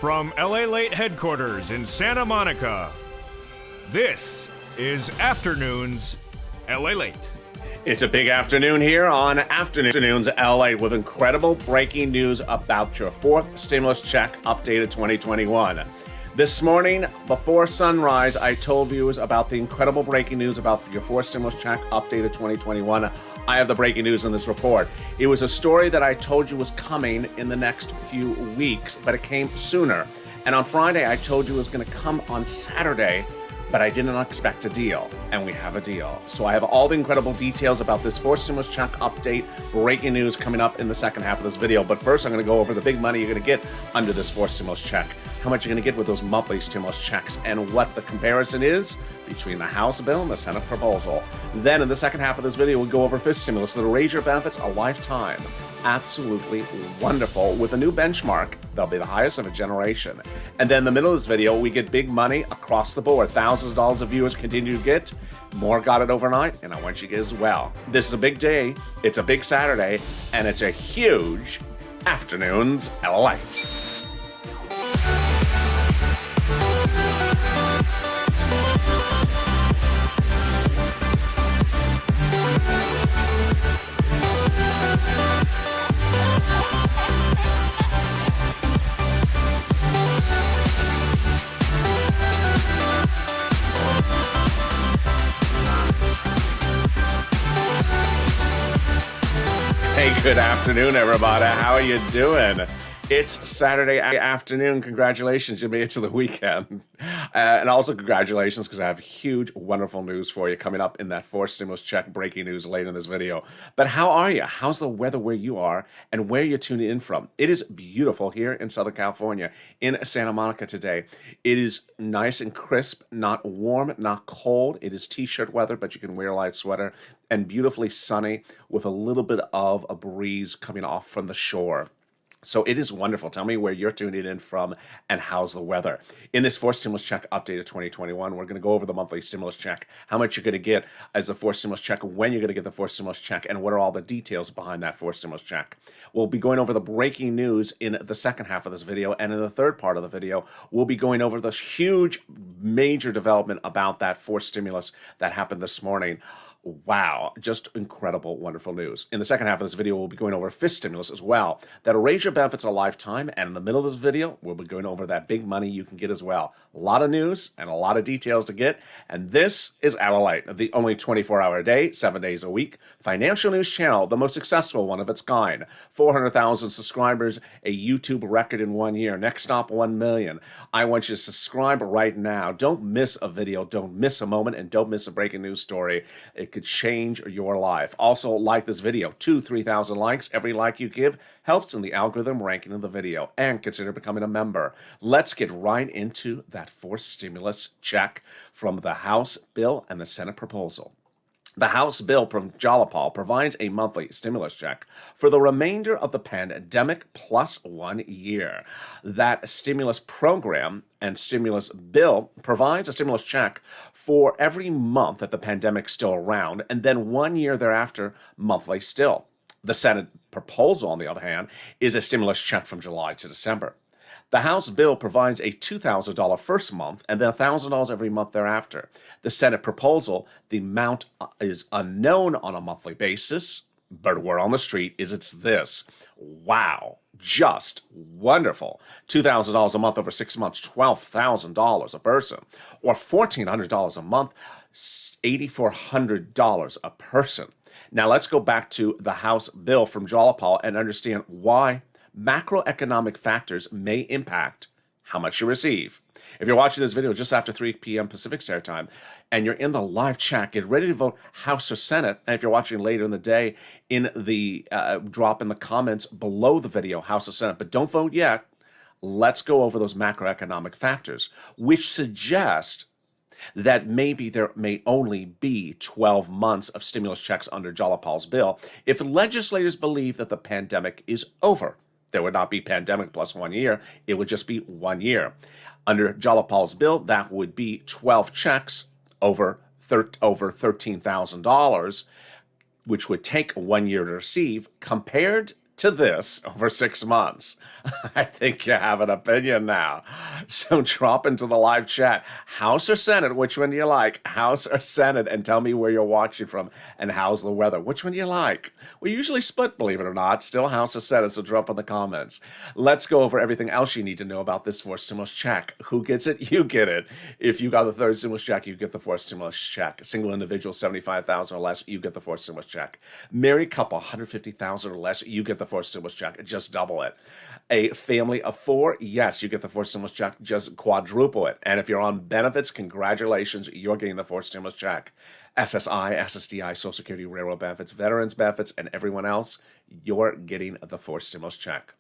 From LALATE headquarters in Santa Monica, this is Afternoons LALATE. It's a big afternoon here on Afternoons LA with incredible breaking news about your fourth stimulus check updated 2021. This morning, before sunrise, I told viewers about the incredible breaking news about your fourth stimulus check updated 2021. I have the breaking news in this report. It was a story that I told you was coming in the next few weeks, but it came sooner. And on Friday, I told you it was going to come on Saturday, but I didn't expect a deal, and we have a deal. So I have all the incredible details about this fourth stimulus check update, breaking news coming up in the second half of this video. But first, I'm going to go over the big money you're going to get under this fourth stimulus check, how much you're going to get with those monthly stimulus checks, and what the comparison is between the House bill and the Senate proposal. Then in the second half of this video, we'll go over fifth stimulus that'll raise your benefits a lifetime. Absolutely wonderful, with a new benchmark. They'll be the highest of a generation. And then in the middle of this video, we get big money across the board. Thousands of dollars of viewers continue to get. More got it overnight, and I want you to get as well. This is a big day, it's a big Saturday, and it's a huge Afternoons LALATE. Hey, good afternoon, everybody. How are you doing? It's Saturday afternoon. Congratulations, you made it to the weekend. And also congratulations, because I have huge, wonderful news for you coming up in that fourth stimulus check breaking news later in this video. But how are you? How's the weather where you are and where you're tuning in from? It is beautiful here in Southern California, in Santa Monica today. It is nice and crisp, not warm, not cold. It is t-shirt weather, but you can wear a light sweater, and beautifully sunny with a little bit of a breeze coming off from the shore. So it is wonderful. Tell me where you're tuning in from and how's the weather. In this fourth stimulus check updated 2021, we're going to go over the monthly stimulus check, how much you're going to get as the fourth stimulus check, when you're going to get the fourth stimulus check, and what are all the details behind that fourth stimulus check. We'll be going over the breaking news in the second half of this video, and in the third part of the video, we'll be going over the huge major development about that fourth stimulus that happened this morning. Wow, just incredible, wonderful news. In the second half of this video, we'll be going over fifth stimulus as well. That'll raise your benefits a lifetime. And in the middle of this video, we'll be going over that big money you can get as well. A lot of news and a lot of details to get. And this is LALATE, the only 24-hour a day, 7 days a week financial news channel, the most successful one of its kind. 400,000 subscribers, a YouTube record in 1 year. Next stop, 1 million. I want you to subscribe right now. Don't miss a video, don't miss a moment, and don't miss a breaking news story. It could change your life. Also, like this video. 3,000 likes. Every like you give helps in the algorithm ranking of the video. And consider becoming a member. Let's get right into that fourth stimulus check from the House bill and the Senate proposal. The House bill from Jalapal provides a monthly stimulus check for the remainder of the pandemic plus 1 year. That stimulus program and stimulus bill provides a stimulus check for every month that the pandemic's still around, and then 1 year thereafter, monthly still. The Senate proposal, on the other hand, is a stimulus check from July to December. The House bill provides a $2,000 first month and then $1,000 every month thereafter. The Senate proposal, the amount is unknown on a monthly basis, but word on the street is it's this. Wow, just wonderful. $2,000 a month over 6 months, $12,000 a person, or $1,400 a month, $8,400 a person. Now let's go back to the House bill from Jalapal and understand why macroeconomic factors may impact how much you receive. If you're watching this video just after 3 p.m. Pacific Standard Time and you're in the live chat, get ready to vote House or Senate. And if you're watching later in the day, in the drop in the comments below the video, House or Senate. But don't vote yet. Let's go over those macroeconomic factors, which suggest that maybe there may only be 12 months of stimulus checks under Jalapal's bill if legislators believe that the pandemic is over. There would not be pandemic plus 1 year. It would just be 1 year. Under Jalapal's bill, that would be 12 checks over $13,000, which would take 1 year to receive, compared to this over 6 months. I think you have an opinion now. So drop into the live chat. House or Senate, which one do you like? House or Senate, and tell me where you're watching from and how's the weather. Which one do you like? We usually split, believe it or not. Still House or Senate, so drop in the comments. Let's go over everything else you need to know about this fourth stimulus check. Who gets it? You get it. If you got the third stimulus check, you get the fourth stimulus check. A single individual, 75,000 or less, you get the fourth stimulus check. Married couple, 150,000 or less, you get the fourth stimulus check. Just double it. A family of 4, yes, you get the fourth stimulus check. Just quadruple it. And if you're on benefits, congratulations, you're getting the fourth stimulus check. SSI, SSDI, Social Security, Railroad benefits, veterans benefits, and everyone else, you're getting the fourth stimulus check.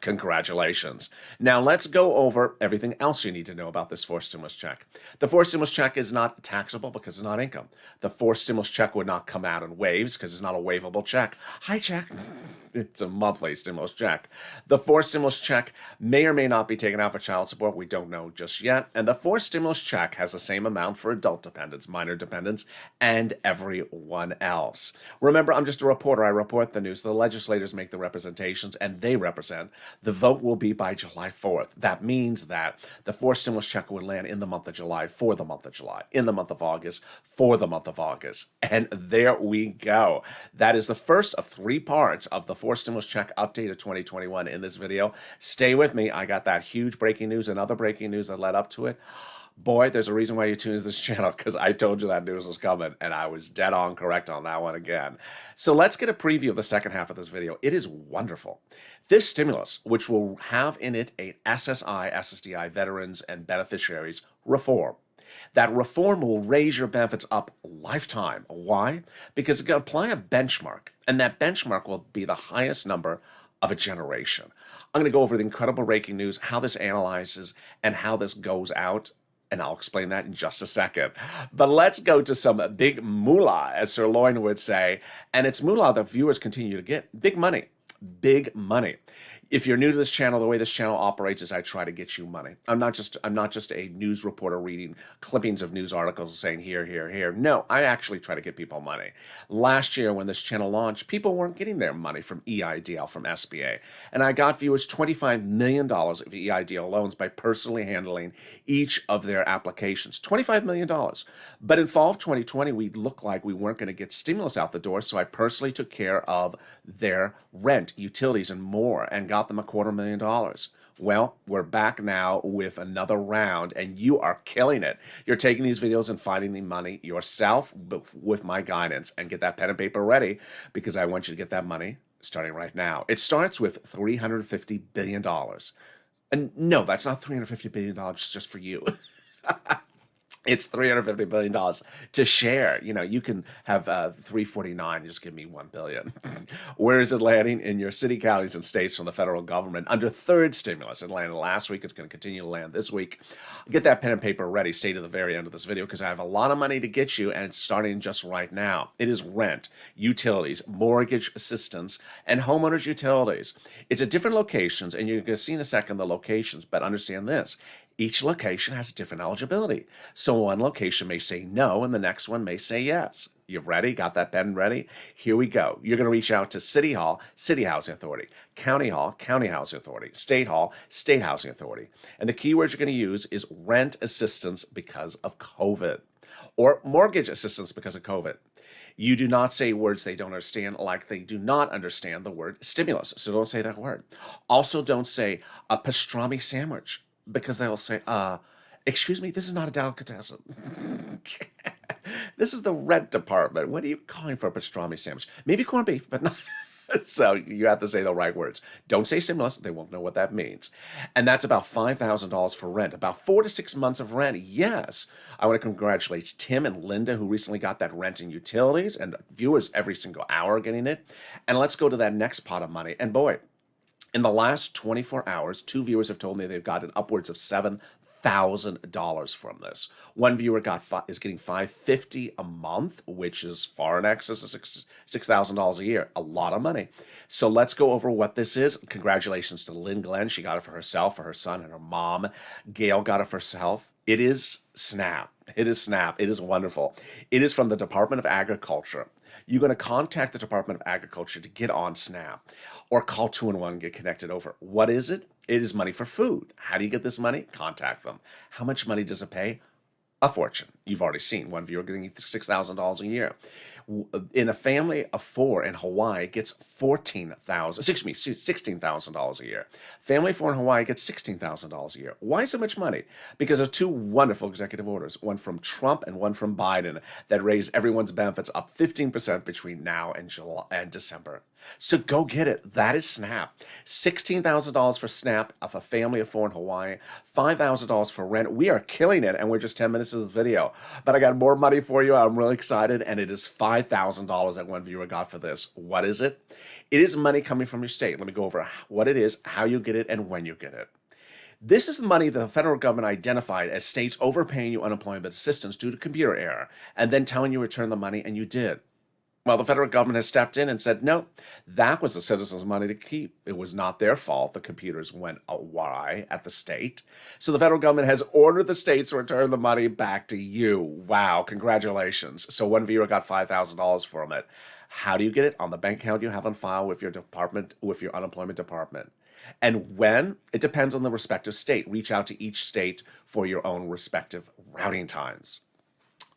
Congratulations. Now let's go over everything else you need to know about this fourth stimulus check. The fourth stimulus check is not taxable because it's not income. The fourth stimulus check would not come out in waves because it's not a waivable check. Hi, check. It's a monthly stimulus check. The fourth stimulus check may or may not be taken out for child support. We don't know just yet. And the fourth stimulus check has the same amount for adult dependents, minor dependents, and everyone else. Remember, I'm just a reporter. I report the news. The legislators make the representations, and they represent. The vote will be by July 4th. That means that the fourth stimulus check would land in the month of July for the month of July, in the month of August for the month of August. And there we go. That is the first of 3 parts of the fourth stimulus check update of 2021 in this video. Stay with me. I got that huge breaking news and other breaking news that led up to it. Boy, there's a reason why you tuned this channel, because I told you that news was coming, and I was dead on correct on that one again. So let's get a preview of the second half of this video. It is wonderful. This stimulus, which will have in it a SSI, SSDI, veterans, and beneficiaries reform. That reform will raise your benefits up lifetime. Why? Because it's going to apply a benchmark, and that benchmark will be the highest number of a generation. I'm going to go over the incredible breaking news, how this analyzes, and how this goes out. And I'll explain that in just a second. But let's go to some big moolah, as Sir Loin would say. And it's moolah that viewers continue to get. Big money. Big money. If you're new to this channel, the way this channel operates is I try to get you money. I'm not just a news reporter reading clippings of news articles saying here, here, here. No, I actually try to get people money. Last year when this channel launched, people weren't getting their money from EIDL, from SBA. And I got viewers $25 million of EIDL loans by personally handling each of their applications. $25 million. But in fall of 2020, we looked like we weren't going to get stimulus out the door, so I personally took care of their rent, utilities, and more, and got them $250,000. Well, we're back now with another round, and you are killing it. You're taking these videos and finding the money yourself with my guidance, and get that pen and paper ready, because I want you to get that money starting right now. It starts with $350 billion. And no, that's not $350 billion just for you. It's $350 billion to share. You know, you can have 349, just give me $1 billion. Where is it landing? In your city, counties, and states from the federal government under third stimulus. It landed last week. It's going to continue to land this week. Get that pen and paper ready. Stay to the very end of this video, because I have a lot of money to get you, and it's starting just right now. It is rent, utilities, mortgage assistance, and homeowners utilities. It's at different locations, and you're going to see in a second the locations, but understand this. Each location has different eligibility. So one location may say no, and the next one may say yes. You ready? Got that pen ready? Here we go. You're going to reach out to City Hall, City Housing Authority, County Hall, County Housing Authority, State Hall, State Housing Authority. And the keywords you're going to use is rent assistance because of COVID, or mortgage assistance because of COVID. You do not say words they don't understand, like they do not understand the word stimulus. So don't say that word. Also, don't say a pastrami sandwich, because they'll say, excuse me, this is not a delicatessen. This is the rent department. What are you calling for a pastrami sandwich? Maybe corned beef, but not. So you have to say the right words. Don't say stimulus. They won't know what that means. And that's about $5,000 for rent. About 4 to 6 months of rent. Yes. I want to congratulate Tim and Linda, who recently got that rent and utilities, and viewers every single hour getting it. And let's go to that next pot of money. And boy, in the last 24 hours, 2 viewers have told me they've gotten upwards of $7,000 from this. One viewer is getting $550 a month, which is far in excess of $6,000 a year. A lot of money. So let's go over what this is. Congratulations to Lynn Glenn. She got it for herself, for her son, and her mom. Gail got it for herself. It is SNAP. It is SNAP. It is wonderful. It is from the Department of Agriculture. You're going to contact the Department of Agriculture to get on SNAP. or call 211, get connected over. What is it? It is money for food. How do you get this money? Contact them. How much money does it pay? A fortune. You've already seen one viewer getting $6,000 a year. In a family of four in Hawaii gets $16,000 a year. Family of four in Hawaii gets $16,000 a year. Why so much money? Because of two wonderful executive orders, one from Trump and one from Biden, that raised everyone's benefits up 15% between now and July and December. So go get it. That is SNAP. $16,000 for SNAP of a family of four in Hawaii, $5,000 for rent. We are killing it, and we're just 10 minutes of this video. But I got more money for you. I'm really excited, and it is $5,000 that one viewer got for this. What is it? It is money coming from your state. Let me go over what it is, how you get it, and when you get it. This is the money that the federal government identified as states overpaying you unemployment assistance due to computer error, and then telling you to return the money, and you did. Well, the federal government has stepped in and said, no, that was the citizens' money to keep. It was not their fault. The computers went awry at the state. So the federal government has ordered the states to return the money back to you. Wow, congratulations. So one viewer got $5,000 from it. How do you get it? On the bank account you have on file with your department, with your unemployment department. And when? It depends on the respective state. Reach out to each state for your own respective routing times.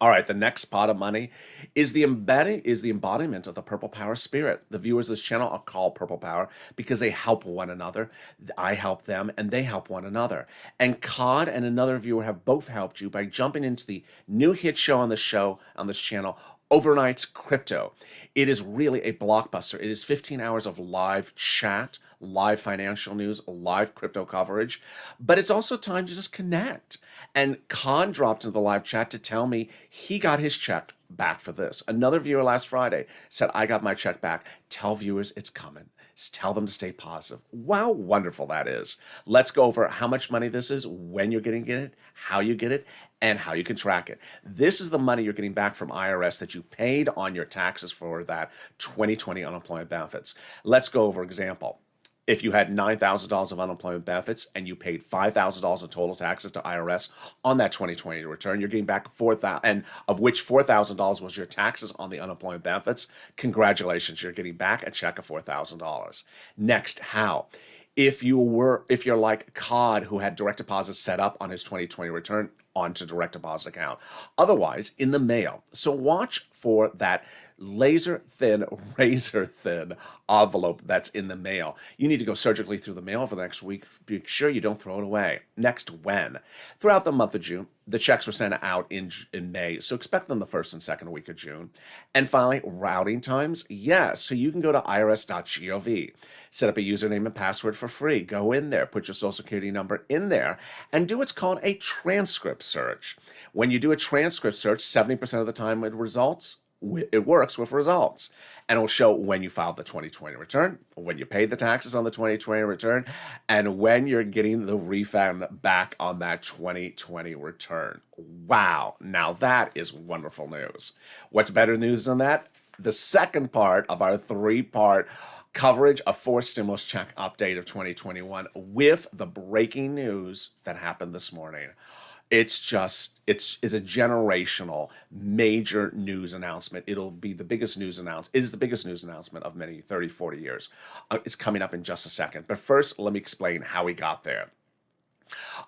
All right, the next pot of money is the embodiment of the Purple Power spirit. The viewers of this channel are called Purple Power because they help one another. I help them, and they help one another. And Cod and another viewer have both helped you by jumping into the new hit show on this channel, Overnight's Crypto. It is really a blockbuster. It is 15 hours of live chat, live financial news, live crypto coverage, but it's also time to just connect. And Khan dropped into the live chat to tell me he got his check back for this. Another viewer last Friday said, I got my check back. Tell viewers it's coming. Tell them to stay positive. Wow, wonderful that is. Let's go over how much money this is, when you're getting it, how you get it, and how you can track it. This is the money you're getting back from IRS that you paid on your taxes for that 2020 unemployment benefits. Let's go over example. If you had $9,000 of unemployment benefits and you paid $5,000 in total taxes to IRS on that 2020 return, you're getting back $4,000, and of which $4,000 was your taxes on the unemployment benefits. Congratulations, you're getting back a check of $4,000. Next, how? If you're like Cod, who had direct deposit set up on his 2020 return onto direct deposit account. Otherwise, in the mail. So watch for that razor thin envelope that's in the mail. You need to go surgically through the mail for the next week. Be sure you don't throw it away. Next, when? Throughout the month of June, the checks were sent out in May, so expect them the first and second week of June. And finally, routing times. Yes, so you can go to irs.gov, set up a username and password for free. Go in there, put your social security number in there, and do what's called a transcript search. When you do a transcript search, 70% of the time it works with results. And it'll show when you filed the 2020 return, when you paid the taxes on the 2020 return, and when you're getting the refund back on that 2020 return. Wow, now that is wonderful news. What's better news than that? The second part of our three-part coverage of fourth stimulus check update of 2021 with the breaking news that happened this morning. It's a generational major news announcement. It'll be the biggest news announcement. It is the biggest news announcement of many 30, 40 years. It's coming up in just a second. But first, let me explain how we got there.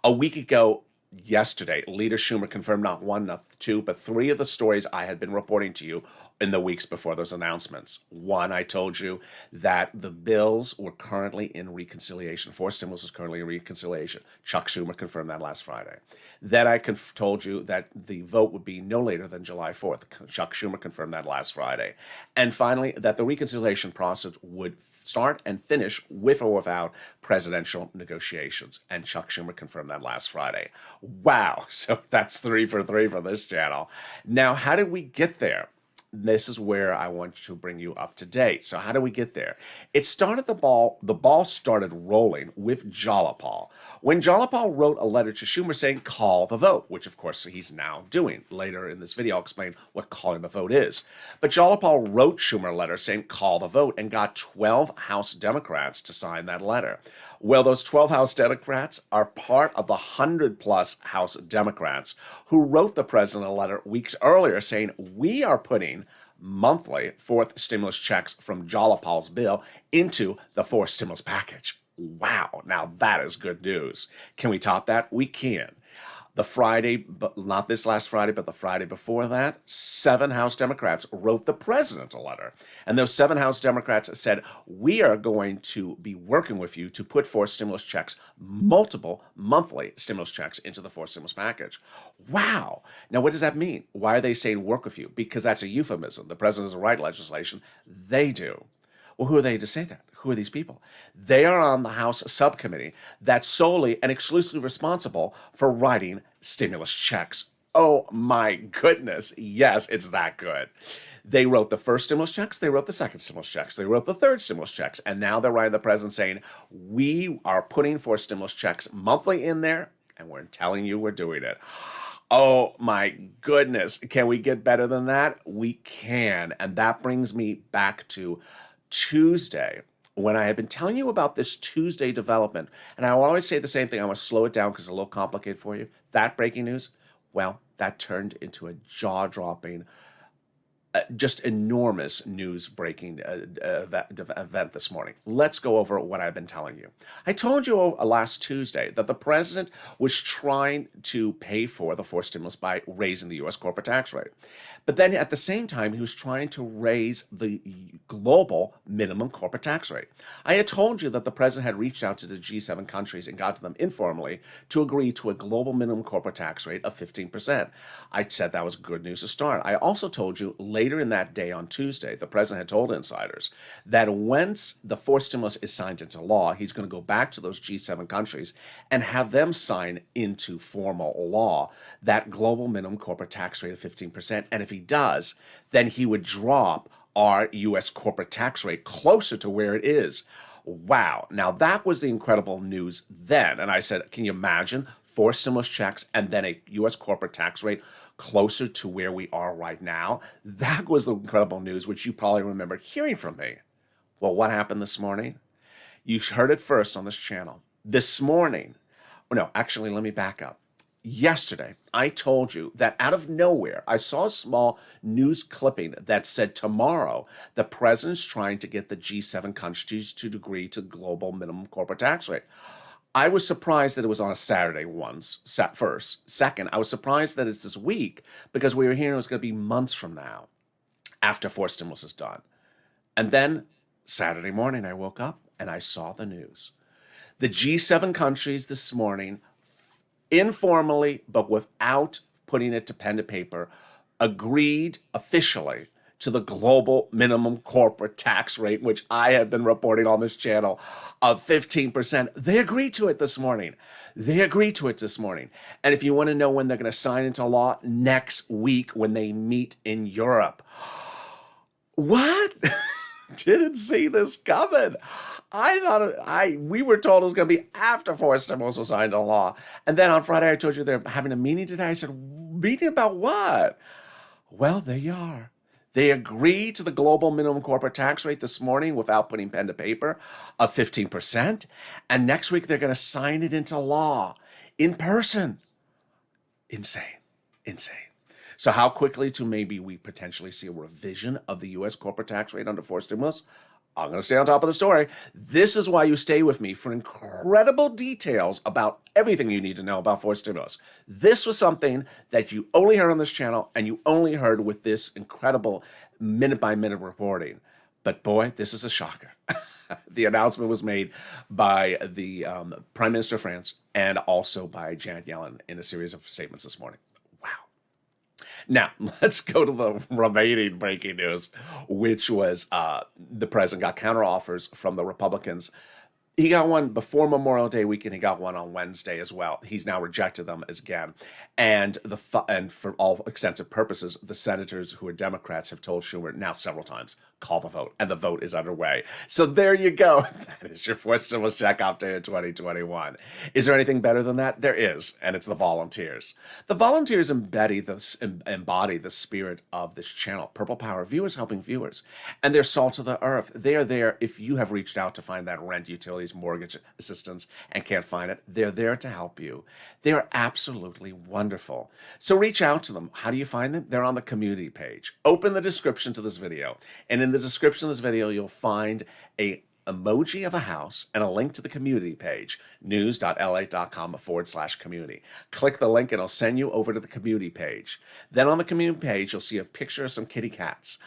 A week ago, yesterday, Leader Schumer confirmed not one, not two, but three of the stories I had been reporting to you in the weeks before those announcements. One, I told you that the bills were currently in reconciliation. Fourth stimulus was currently in reconciliation. Chuck Schumer confirmed that last Friday. Then I told you that the vote would be no later than July 4th. Chuck Schumer confirmed that last Friday. And finally, that the reconciliation process would start and finish with or without presidential negotiations. And Chuck Schumer confirmed that last Friday. Wow, so that's 3 for 3 for this channel. Now, how did we get there? This is where I want to bring you up to date. So how do we get there? The ball started rolling with Jalapal. When Jalapal wrote a letter to Schumer saying, call the vote, which of course he's now doing. Later in this video, I'll explain what calling the vote is. But Jalapal wrote Schumer a letter saying, call the vote, and got 12 House Democrats to sign that letter. Well, those 12 House Democrats are part of the 100-plus House Democrats who wrote the president a letter weeks earlier saying, we are putting monthly fourth stimulus checks from Jolapal's bill into the fourth stimulus package. Wow, now that is good news. Can we top that? We can. The Friday, but not this last Friday, but the Friday before that, 7 House Democrats wrote the president a letter. And those 7 House Democrats said, we are going to be working with you to put forth stimulus checks, multiple monthly stimulus checks into the fourth stimulus package. Wow. Now, what does that mean? Why are they saying work with you? Because that's a euphemism. The president doesn't write legislation. They do. Well, who are they to say that? Who are these people? They are on the House subcommittee that's solely and exclusively responsible for writing stimulus checks. Oh my goodness. Yes, it's that good. They wrote the first stimulus checks. They wrote the second stimulus checks. They wrote the third stimulus checks. And now they're writing the president saying, we are putting forth stimulus checks monthly in there, and we're telling you we're doing it. Oh my goodness. Can we get better than that? We can. And that brings me back to Tuesday, when I have been telling you about this Tuesday development. And I will always say the same thing. I want to slow it down because it's a little complicated for you. That breaking news, well, that turned into a jaw-dropping, just enormous news-breaking event this morning. Let's go over what I've been telling you. I told you last Tuesday that the president was trying to pay for the fourth stimulus by raising the U.S. corporate tax rate. But then at the same time, he was trying to raise the global minimum corporate tax rate. I had told you that the president had reached out to the G7 countries and got to them informally to agree to a global minimum corporate tax rate of 15%. I said that was good news to start. I also told you later in that day on Tuesday, the president had told insiders that once the fourth stimulus is signed into law, he's going to go back to those G7 countries and have them sign into formal law that global minimum corporate tax rate of 15%. And if he does, then he would drop our U.S. corporate tax rate closer to where it is. Wow. Now, that was the incredible news then. And I said, can you imagine 4 stimulus checks and then a U.S. corporate tax rate closer to where we are right now? That was the incredible news, which you probably remember hearing from me. Well, what happened this morning? You heard it first on this channel. This morning, no, actually, let me back up. Yesterday, I told you that out of nowhere, I saw a small news clipping that said tomorrow the president's trying to get the G7 countries to agree to global minimum corporate tax rate. I was surprised that it was on a Saturday first. Second, I was surprised that it's this week because we were hearing it was going to be months from now after fourth stimulus is done. And then Saturday morning, I woke up and I saw the news. The G7 countries this morning, informally, but without putting it to pen to paper, agreed officially to the global minimum corporate tax rate, which I have been reporting on this channel, of 15%. They agreed to it this morning. They agreed to it this morning. And if you want to know when they're going to sign into law, next week when they meet in Europe. What? Didn't see this coming. I thought we were told it was going to be after fourth stimulus was signed into law. And then on Friday, I told you they're having a meeting today. I said, meeting about what? Well, there you are. They agreed to the global minimum corporate tax rate this morning without putting pen to paper of 15%. And next week, they're going to sign it into law in person. Insane. Insane. So how quickly to maybe we potentially see a revision of the U.S. corporate tax rate under fourth stimulus? I'm going to stay on top of the story. This is why you stay with me for incredible details about everything you need to know about fourth stimulus. This was something that you only heard on this channel and you only heard with this incredible minute-by-minute reporting. But boy, this is a shocker. The announcement was made by the Prime Minister of France and also by Janet Yellen in a series of statements this morning. Now, let's go to the remaining breaking news, which was the president got counteroffers from the Republicans. He got one before Memorial Day weekend. He got one on Wednesday as well. He's now rejected them again. And for all extensive purposes, the senators who are Democrats have told Schumer now several times, call the vote. And the vote is underway. So there you go. That is your fourth stimulus check update in 2021. Is there anything better than that? There is. And it's the volunteers. The volunteers embody the spirit of this channel. Purple Power, viewers helping viewers. And they're salt of the earth. They are there if you have reached out to find that rent, utilities, mortgage assistance and can't find it. They're there to help you. They are absolutely wonderful. wonderful. So reach out to them. How do you find them? They're on the community page. Open the description to this video. And in the description of this video, you'll find a emoji of a house and a link to the community page, news.la.com/community. Click the link and it'll send you over to the community page. Then on the community page, you'll see a picture of some kitty cats.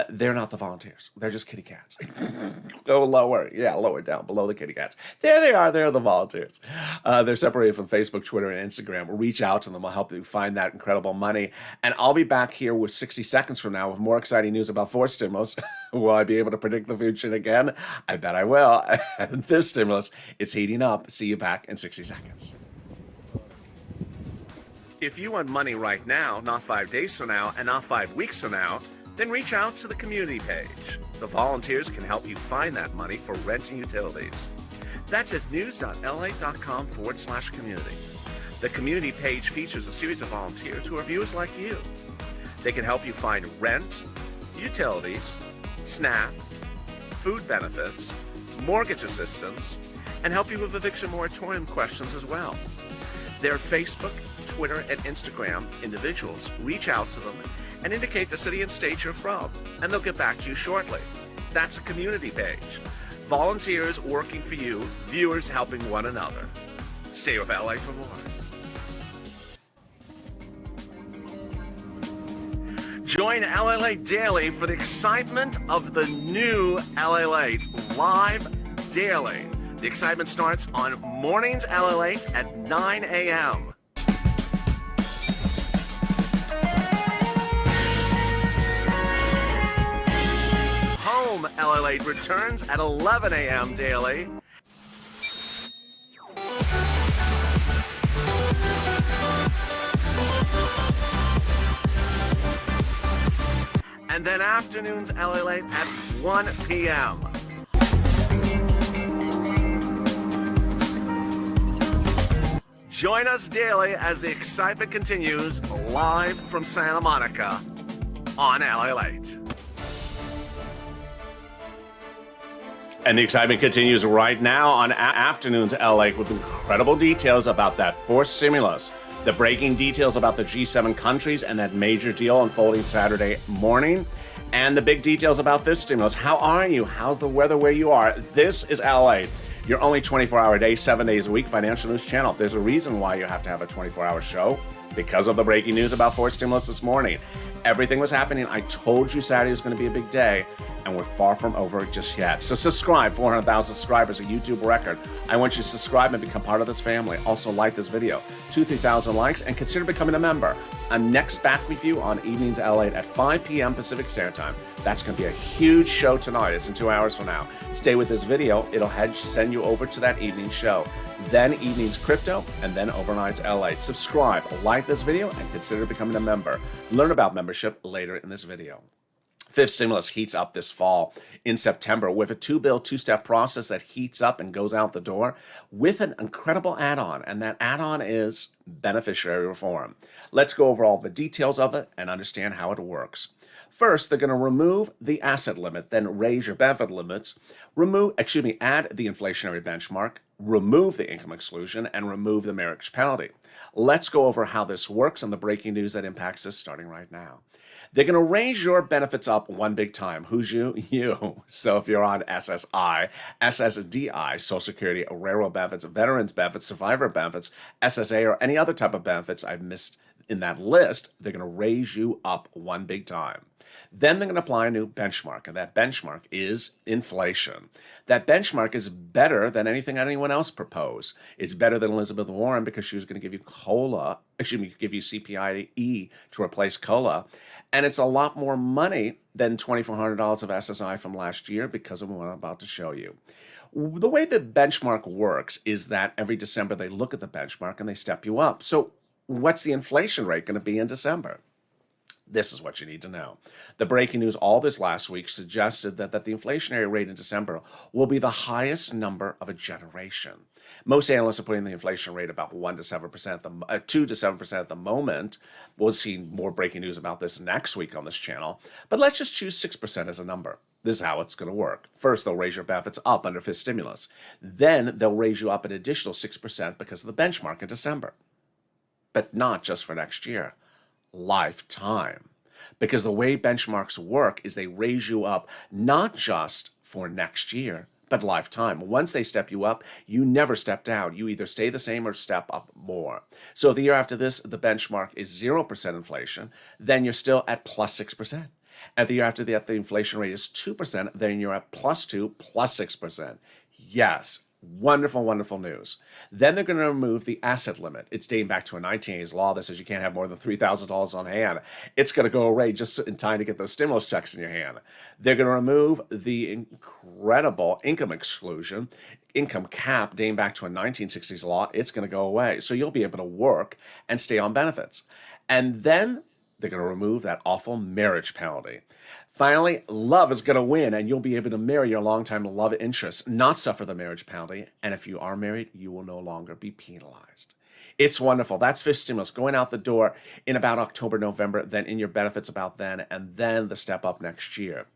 They're not the volunteers. They're just kitty cats. Go lower. Yeah, lower down, below the kitty cats. There they are. They're the volunteers. They're separated from Facebook, Twitter, and Instagram. Reach out to them. I'll help you find that incredible money. And I'll be back here with 60 seconds from now with more exciting news about fourth stimulus. Will I be able to predict the future again? I bet I will. And fifth stimulus, it's heating up. See you back in 60 seconds. If you want money right now, not 5 days from now, and not 5 weeks from now, then reach out to the community page. The volunteers can help you find that money for rent and utilities. That's at news.la.com/community. The community page features a series of volunteers who are viewers like you. They can help you find rent, utilities, SNAP, food benefits, mortgage assistance, and help you with eviction moratorium questions as well. Their Facebook, Twitter, and Instagram individuals reach out to them and indicate the city and state you're from, and they'll get back to you shortly. That's a community page. Volunteers working for you, viewers helping one another. Stay with LA for more. Join LALATE Daily for the excitement of the new LALATE live daily. The excitement starts on mornings LALATE at 9 a.m. Home LALATE returns at 11 a.m. daily. And then afternoons LALATE at 1 p.m. Join us daily as the excitement continues live from Santa Monica on LALATE. And the excitement continues right now on Afternoons LA with incredible details about that fourth stimulus, the breaking details about the G7 countries and that major deal unfolding Saturday morning, and the big details about this stimulus. How are you? How's the weather where you are? This is LA, your only 24-hour day, 7 days a week financial news channel. There's a reason why you have to have a 24-hour show, because of the breaking news about fourth stimulus this morning. Everything was happening. I told you Saturday was going to be a big day, and we're far from over just yet. So subscribe, 400,000 subscribers, a YouTube record. I want you to subscribe and become part of this family. Also like this video, 2,000-3,000 likes, and consider becoming a member. I'm next back with you on Evenings LA at 5 p.m. Pacific Standard Time. That's going to be a huge show tonight. It's in 2 hours from now. Stay with this video. It'll send you over to that evening show. Then Evenings Crypto, and then Overnights LA. Subscribe, like this video, and consider becoming a member. Learn about membership later in this video. Fifth stimulus heats up this fall in September with a two-bill, two-step process that heats up and goes out the door with an incredible add-on, and that add-on is beneficiary reform. Let's go over all the details of it and understand how it works. First, they're going to remove the asset limit, then raise your benefit limits, add the inflationary benchmark, remove the income exclusion, and remove the marriage penalty. Let's go over how this works and the breaking news that impacts us starting right now. They're going to raise your benefits up one big time. Who's you? You. So if you're on SSI, SSDI, Social Security, railroad benefits, veterans benefits, survivor benefits, SSA, or any other type of benefits I've missed in that list, they're going to raise you up one big time. Then they're going to apply a new benchmark, and that benchmark is inflation. That benchmark is better than anything anyone else proposed. It's better than Elizabeth Warren because she was going to give you give you CPI-E to replace COLA. And it's a lot more money than $2,400 of SSI from last year because of what I'm about to show you. The way the benchmark works is that every December they look at the benchmark and they step you up. So what's the inflation rate going to be in December? This is what you need to know. The breaking news all this last week suggested that the inflationary rate in December will be the highest number of a generation. Most analysts are putting the inflation rate about 2 to 7% at the moment. We'll see more breaking news about this next week on this channel. But let's just choose 6% as a number. This is how it's going to work. First, they'll raise your benefits up under fifth stimulus. Then they'll raise you up an additional 6% because of the benchmark in December. but not just for next year, lifetime. Because the way benchmarks work is they raise you up not just for next year, but lifetime. Once they step you up, you never step down. You either stay the same or step up more. So if the year after this, the benchmark is 0% inflation, then you're still at plus 6%. And the year after that, the inflation rate is 2%, then you're at plus 2, plus 6%. Yes. Wonderful, wonderful news. Then they're going to remove the asset limit. It's dating back to a 1980s law that says you can't have more than $3,000 on hand. It's going to go away just in time to get those stimulus checks in your hand. They're going to remove the incredible income exclusion, income cap dating back to a 1960s law. It's going to go away. So you'll be able to work and stay on benefits. And then they're going to remove that awful marriage penalty. Finally, love is going to win, and you'll be able to marry your longtime love interest, not suffer the marriage penalty. And if you are married, you will no longer be penalized. It's wonderful. That's fifth stimulus going out the door in about October, November, then in your benefits about then, and then the step up next year.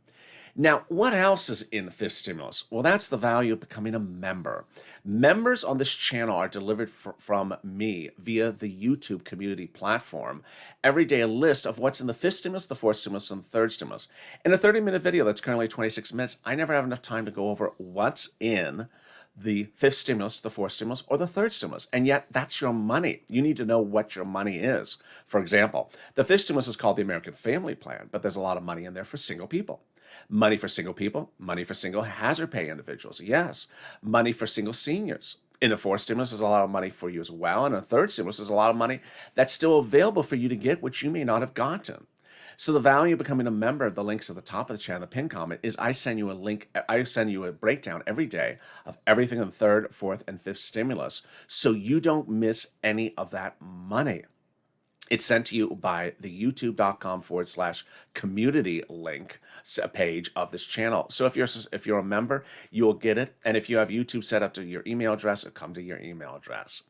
Now, what else is in the fifth stimulus? Well, that's the value of becoming a member. Members on this channel are delivered from me via the YouTube community platform. Every day, a list of what's in the fifth stimulus, the fourth stimulus, and the third stimulus. In a 30-minute video that's currently 26 minutes, I never have enough time to go over what's in the fifth stimulus, the fourth stimulus, or the third stimulus. And yet, that's your money. You need to know what your money is. For example, the fifth stimulus is called the American Family Plan, but there's a lot of money in there for single people. Money for single people, money for single hazard pay individuals, yes. Money for single seniors. In the fourth stimulus, there's a lot of money for you as well. And in the third stimulus, there's a lot of money that's still available for you to get, which you may not have gotten. So the value of becoming a member, the links at the top of the channel, the pinned comment, is I send you a link, I send you a breakdown every day of everything in the third, fourth, and fifth stimulus, so you don't miss any of that money. It's sent to you by the youtube.com/community link page of this channel. So if you're a member, you'll get it. And if you have YouTube set up to your email address, it'll come to your email address.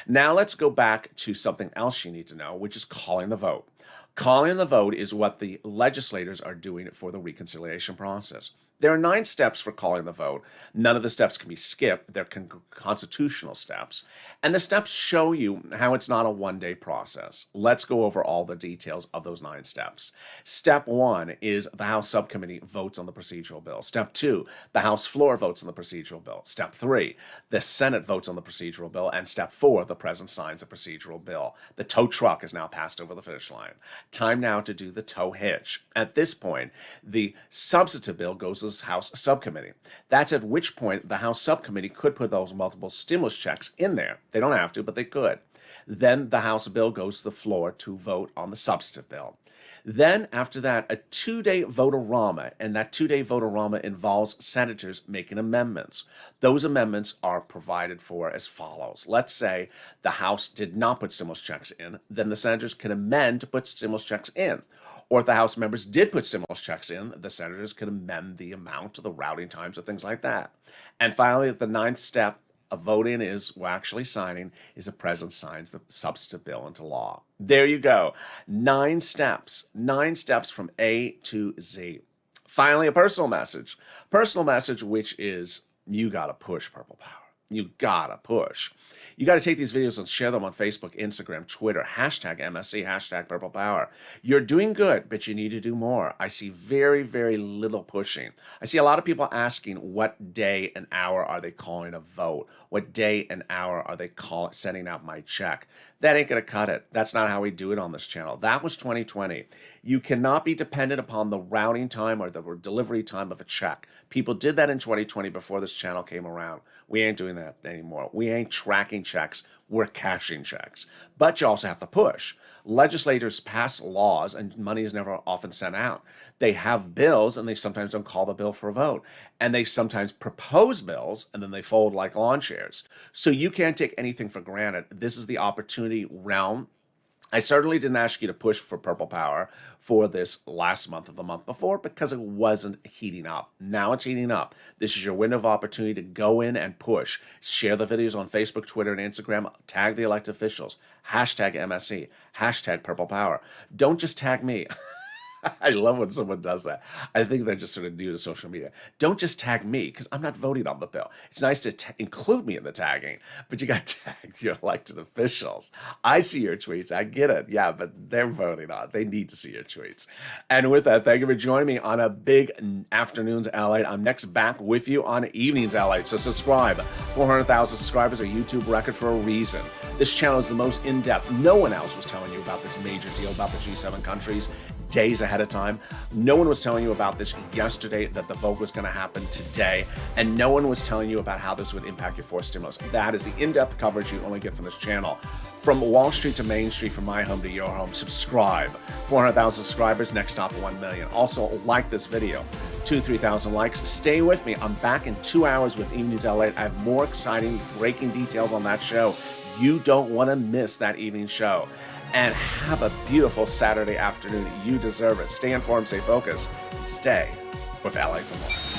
Now let's go back to something else you need to know, which is calling the vote. Calling the vote is what the legislators are doing for the reconciliation process. There are 9 steps for calling the vote. None of the steps can be skipped. They're constitutional steps. And the steps show you how it's not a one-day process. Let's go over all the details of those 9 steps. Step 1 is the House subcommittee votes on the procedural bill. Step 2, the House floor votes on the procedural bill. Step 3, the Senate votes on the procedural bill. And step 4, the President signs the procedural bill. The tow truck is now passed over the finish line. Time now to do the tow hitch. At this point, the substantive bill goes to the House subcommittee. That's at which point the House subcommittee could put those multiple stimulus checks in there. They don't have to, but they could. Then the House bill goes to the floor to vote on the substantive bill. Then, after that, a 2-day vote-a-rama, and that 2-day vote-a-rama involves senators making amendments. Those amendments are provided for as follows. Let's say the House did not put stimulus checks in, then the senators can amend to put stimulus checks in. Or if the House members did put stimulus checks in, the senators can amend the amount, the routing times, or things like that. And finally, the 9th step of voting is, well, actually signing, is the president signs the substantive bill into law. There you go. 9 steps. 9 steps from A to Z. Finally, a personal message. Personal message, which is, you gotta push Purple Power. You gotta push. You got to take these videos and share them on Facebook, Instagram, Twitter, hashtag MSC, hashtag Purple Power. You're doing good, but you need to do more. I see very, very little pushing. I see a lot of people asking what day and hour are they calling a vote? What day and hour are they sending out my check? That ain't going to cut it. That's not how we do it on this channel. That was 2020. You cannot be dependent upon the routing time or the delivery time of a check. People did that in 2020 before this channel came around. We ain't doing that anymore. We ain't tracking checks. We're cashing checks. But you also have to push. Legislators pass laws and money is never often sent out. They have bills and they sometimes don't call the bill for a vote. And they sometimes propose bills and then they fold like lawn chairs. So you can't take anything for granted. This is the opportunity realm. I certainly didn't ask you to push for Purple Power for this last month or the month before because it wasn't heating up. Now it's heating up. This is your window of opportunity to go in and push. Share the videos on Facebook, Twitter, and Instagram. Tag the elected officials. Hashtag MSC. Hashtag Purple Power. Don't just tag me. I love when someone does that. I think they're just sort of new to social media. Don't just tag me because I'm not voting on the bill. It's nice to include me in the tagging, but you got to tag your elected officials. I see your tweets. I get it. Yeah, but they're voting on it. They need to see your tweets. And with that, thank you for joining me on a big Afternoons LATE. I'm next back with you on Evenings LATE. So subscribe. 400,000 subscribers, a YouTube record for a reason. This channel is the most in-depth. No one else was telling you about this major deal about the G7 countries days ahead of time. No one was telling you about this yesterday, that the vote was going to happen today, and no one was telling you about how this would impact your forced stimulus. That is the in-depth coverage you only get from this channel. From Wall Street to Main Street, from my home to your home, subscribe. 400,000 subscribers, next stop 1 million. Also, like this video. 2,000-3,000 likes. Stay with me. I'm back in 2 hours with Evenings LATE. I have more exciting, breaking details on that show. You don't want to miss that evening show. And have a beautiful Saturday afternoon. You deserve it. Stay informed, stay focused, and stay with LA for more.